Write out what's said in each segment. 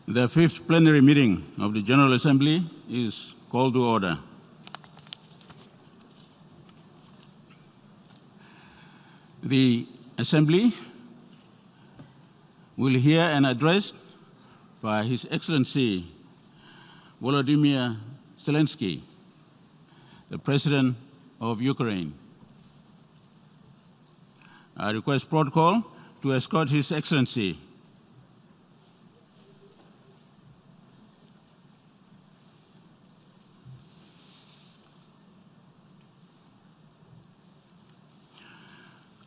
The fifth plenary meeting of the General Assembly is called to order. The Assembly will hear an address by His Excellency Volodymyr Zelenskyy, the President of Ukraine. I request protocol to escort His Excellency.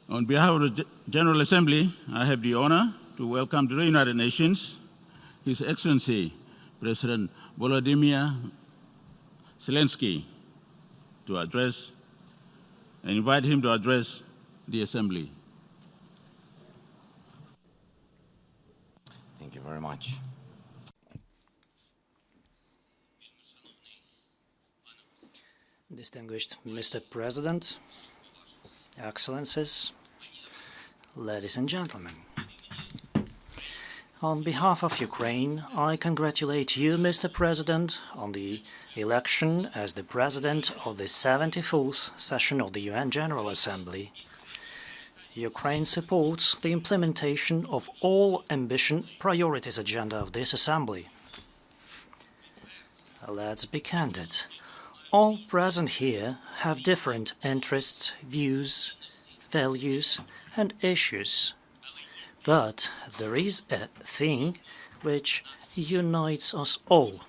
On behalf of the General Assembly, I have the honor to welcome to the United Nations His Excellency President Volodymyr Zelenskyy to address and invite him to address the Assembly. Thank you very much. Distinguished Mr. President, Excellencies, ladies and gentlemen. On behalf of Ukraine, I congratulate you, Mr. President, on the election as the President of the 74th session of the UN General Assembly. Ukraine supports the implementation of all ambition priorities agenda of this Assembly. Let's be candid. All present here have different interests, views, values, and issues. But there is a thing which unites us all.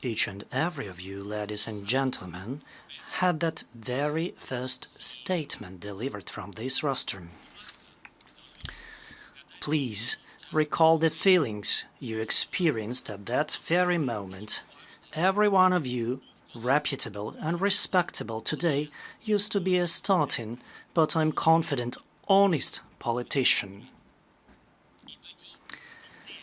Each and every of you, ladies and gentlemen, had that very first statement delivered from this rostrum. Please recall the feelings you experienced at that very moment. Every one of you, reputable and respectable today, used to be a starting, but I'm confident, honest politician.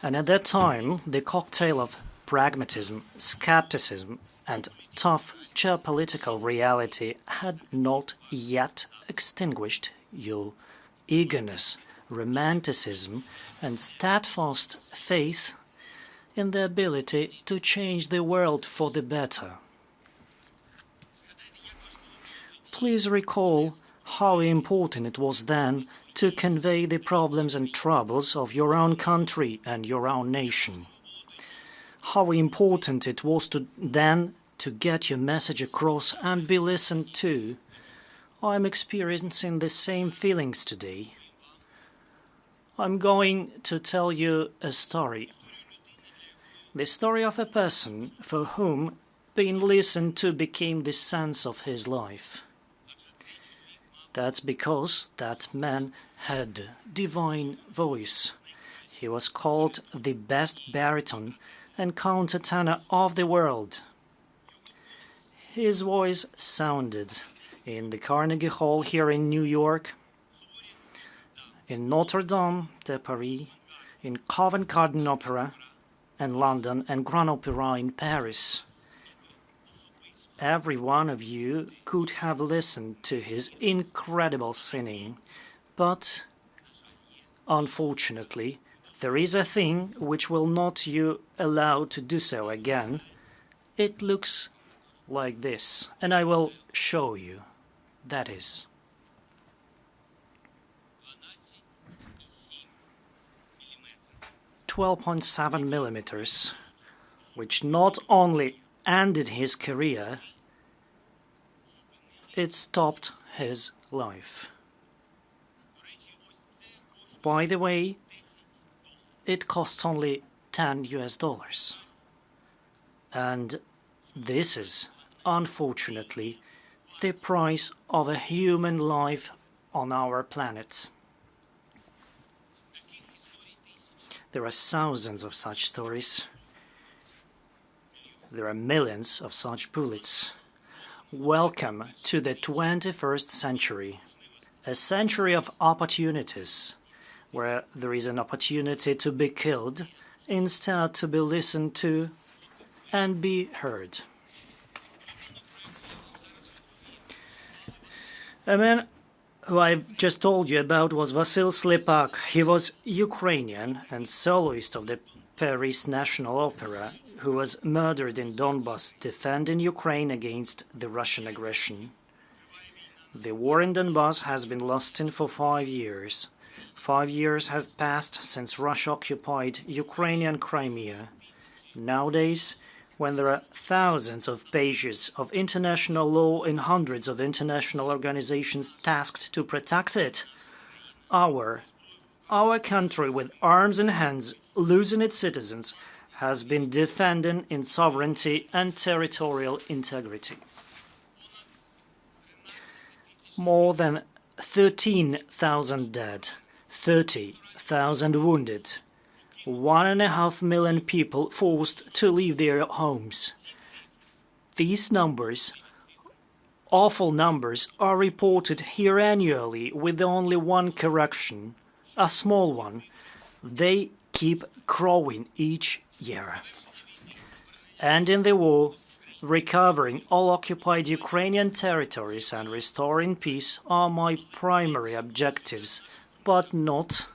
And at that time, the cocktail of pragmatism, skepticism, and tough geopolitical reality had not yet extinguished your eagerness, romanticism, and steadfast faith in the ability to change the world for the better. Please recall how important it was then to convey the problems and troubles of your own country and your own nation. How important it was then to get your message across and be listened to. I'm experiencing the same feelings today. I'm going to tell you a story. The story of a person for whom being listened to became the sense of his life. That's because that man had divine voice. He was called the best baritone and countertenor of the world. His voice sounded in the Carnegie Hall here in New York, in Notre Dame de Paris, in Covent Garden Opera, and London and Grand Opera in Paris. Every one of you could have listened to his incredible singing, but unfortunately, there is a thing which will not you allow to do so again. It looks like this, and I will show you. That is 12.7 millimeters, which not only ended his career, it stopped his life. By the way, it costs only $10. And this is, unfortunately, the price of a human life on our planet. There are thousands of such stories. There are millions of such bullets. Welcome to the 21st century, a century of opportunities, where there is an opportunity to be killed instead to be listened to and be heard. A man who I've just told you about was Vasil Slepak. He was Ukrainian and soloist of the Paris National Opera, who was murdered in Donbass defending Ukraine against the Russian aggression. The war in Donbass has been lasting for 5 years. 5 years have passed since Russia occupied Ukrainian Crimea. Nowadays, when there are thousands of pages of international law and hundreds of international organizations tasked to protect it, our country, with arms in hands, losing its citizens, has been defending its sovereignty and territorial integrity. More than 13,000 dead, 30,000 wounded, 1.5 million people forced to leave their homes. These numbers, awful numbers, are reported here annually with only one correction, a small one. They keep growing each year. And in the war, recovering all occupied Ukrainian territories and restoring peace are my primary objectives, but not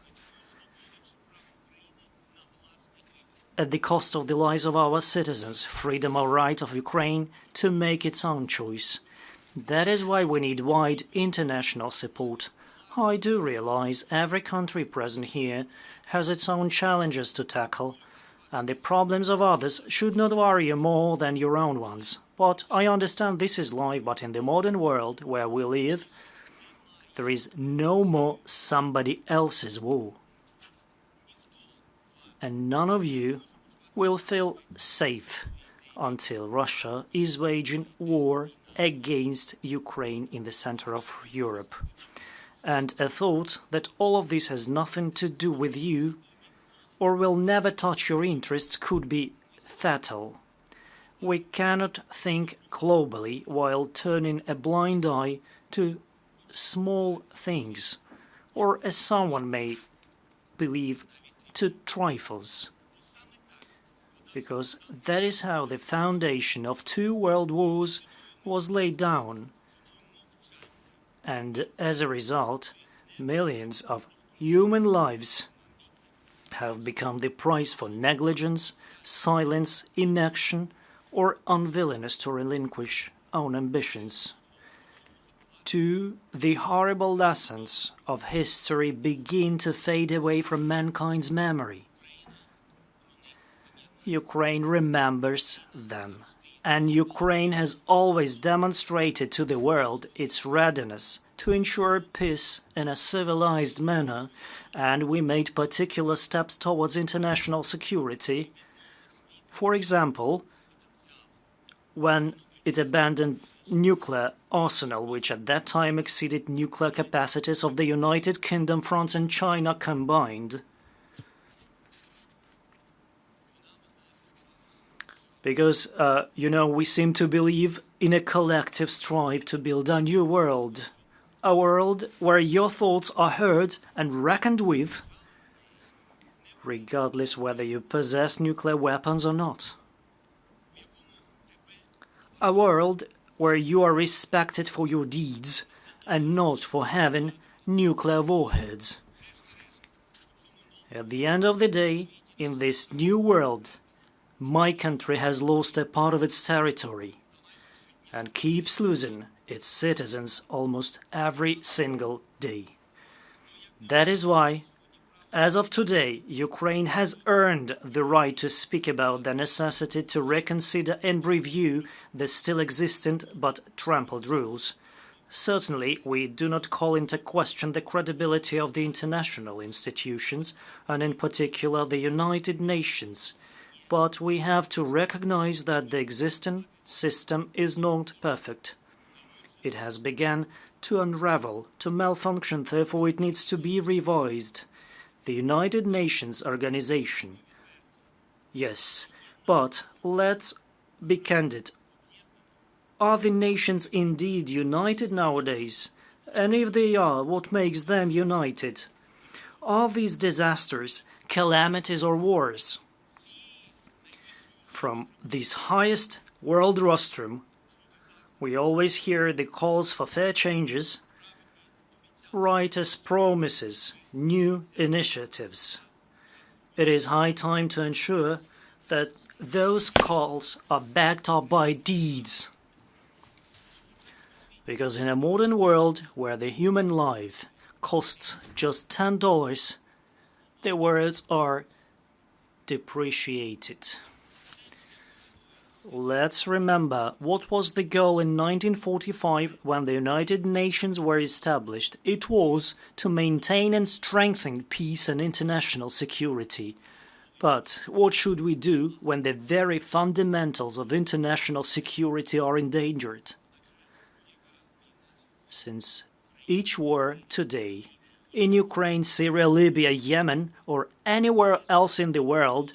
at the cost of the lives of our citizens, freedom or right of Ukraine to make its own choice. That is why we need wide international support. I do realize every country present here has its own challenges to tackle, and the problems of others should not worry you more than your own ones. But I understand this is life, but in the modern world where we live, there is no more somebody else's war. And none of you will feel safe until Russia is waging war against Ukraine in the center of Europe. And a thought that all of this has nothing to do with you or will never touch your interests could be fatal. We cannot think globally while turning a blind eye to small things, or as someone may believe, to trifles. Because that is how the foundation of 2 world wars was laid down. And as a result, millions of human lives have become the price for negligence, silence, inaction, or unwillingness to relinquish own ambitions. The horrible lessons of history begin to fade away from mankind's memory. Ukraine remembers them, and Ukraine has always demonstrated to the world its readiness to ensure peace in a civilized manner, and we made particular steps towards international security. For example, when it abandoned nuclear arsenal, which at that time exceeded nuclear capacities of the United Kingdom, France and China combined. Because, we seem to believe in a collective strive to build a new world. A world where your thoughts are heard and reckoned with, regardless whether you possess nuclear weapons or not. A world where you are respected for your deeds and not for having nuclear warheads. At the end of the day, in this new world, my country has lost a part of its territory and keeps losing its citizens almost every single day. That is why, as of today, Ukraine has earned the right to speak about the necessity to reconsider and review the still existent but trampled rules. Certainly, we do not call into question the credibility of the international institutions, and in particular the United Nations, but we have to recognize that the existing system is not perfect. It has begun to unravel, to malfunction, therefore it needs to be revised. The United Nations organization. Yes, but let's be candid. Are the nations indeed united nowadays? And if they are, what makes them united? Are these disasters, calamities or wars? From this highest world rostrum, we always hear the calls for fair changes, writers promises new initiatives. It is high time to ensure that those calls are backed up by deeds. Because in a modern world where the human life costs just $10, the words are depreciated. Let's remember what was the goal in 1945 when the United Nations were established. It was to maintain and strengthen peace and international security. But what should we do when the very fundamentals of international security are endangered? Since each war today, in Ukraine, Syria, Libya, Yemen, or anywhere else in the world,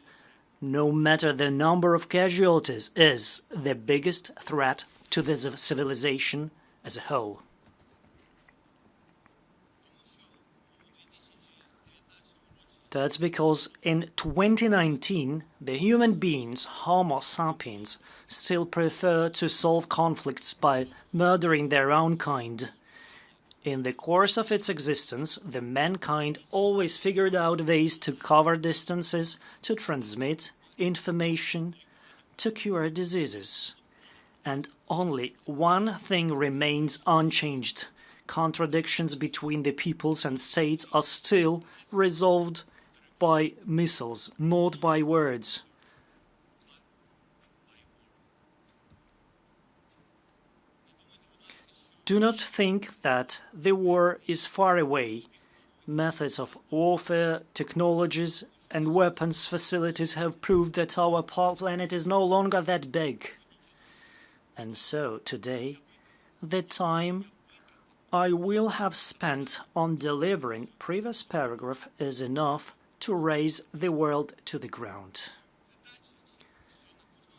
no matter the number of casualties, is the biggest threat to the civilization as a whole. That's because in 2019, the human beings, Homo sapiens, still prefer to solve conflicts by murdering their own kind. In the course of its existence, the mankind always figured out ways to cover distances, to transmit information, to cure diseases. And only one thing remains unchanged. Contradictions between the peoples and states are still resolved by missiles, not by words. Do not think that the war is far away. Methods of warfare, technologies, and weapons facilities have proved that our planet is no longer that big. And so, today, the time I will have spent on delivering previous paragraph is enough to raise the world to the ground.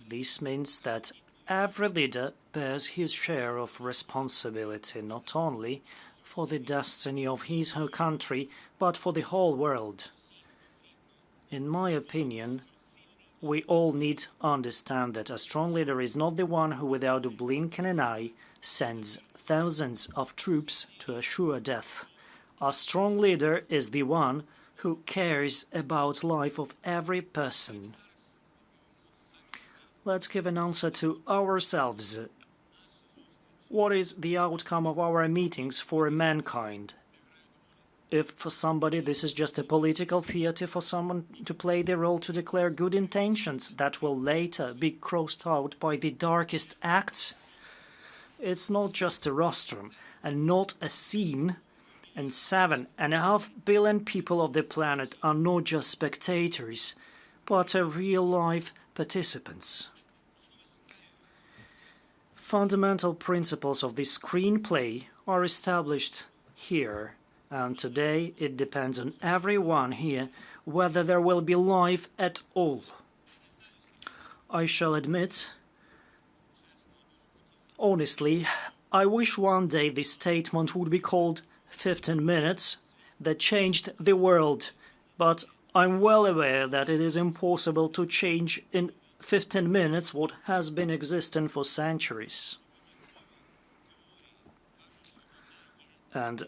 This means that every leader bears his share of responsibility not only for the destiny of his whole country, but for the whole world. In my opinion, we all need to understand that a strong leader is not the one who, without a blink of an eye, sends thousands of troops to a sure death. A strong leader is the one who cares about life of every person. Let's give an answer to ourselves. What is the outcome of our meetings for mankind? If for somebody this is just a political theater for someone to play their role to declare good intentions that will later be crossed out by the darkest acts, it's not just a rostrum and not a scene, and 7.5 billion people of the planet are not just spectators, but real-life participants. Fundamental principles of the screenplay are established here, and today it depends on everyone here whether there will be life at all. I shall admit, honestly, I wish one day this statement would be called 15 minutes that changed the world, but I'm well aware that it is impossible to change in 15 minutes what has been existing for centuries. And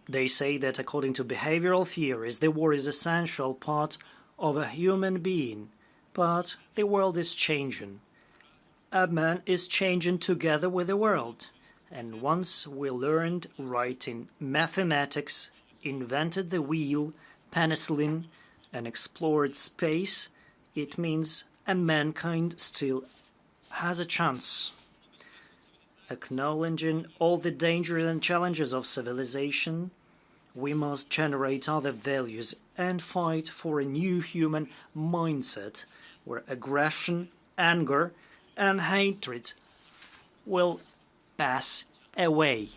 they say that according to behavioral theories, the war is an essential part of a human being. But the world is changing. A man is changing together with the world. And once we learned writing mathematics, invented the wheel, penicillin, and explored space, it means and mankind still has a chance. Acknowledging all the dangers and challenges of civilization, we must generate other values and fight for a new human mindset where aggression, anger, and hatred will pass away.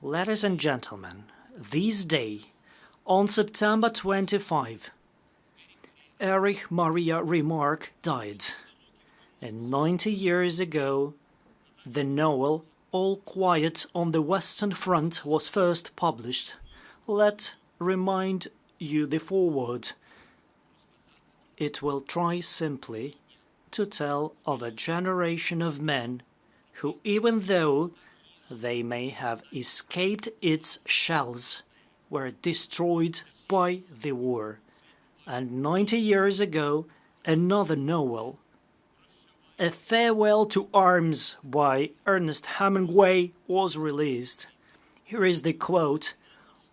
Ladies and gentlemen, this day, on September 25, Erich Maria Remarque died, and 90 years ago, the novel All Quiet on the Western Front was first published. Let remind you the foreword. It will try simply to tell of a generation of men who, even though they may have escaped its shells, were destroyed by the war. And 90 years ago, another novel, A Farewell to Arms by Ernest Hemingway, was released. Here is the quote: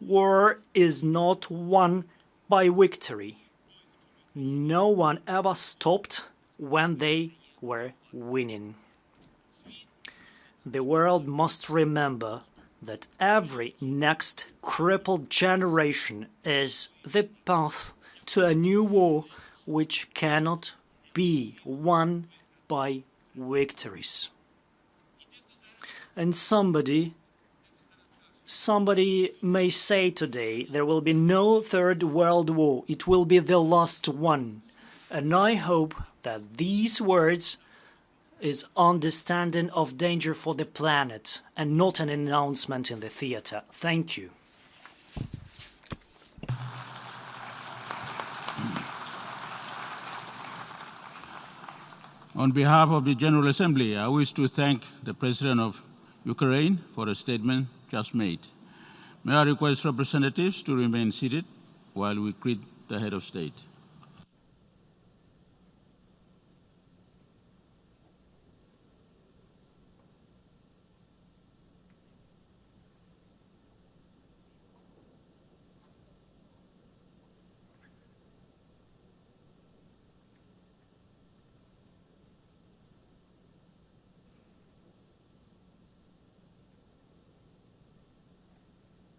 "War is not won by victory. No one ever stopped when they were winning." The world must remember that every next crippled generation is the path to a new war which cannot be won by victories. And somebody may say today there will be no third world war, it will be the last one. And I hope that these words is understanding of danger for the planet and not an announcement in the theater. Thank you. On behalf of the General Assembly, I wish to thank the President of Ukraine for a statement just made. May I request representatives to remain seated while we greet the head of state.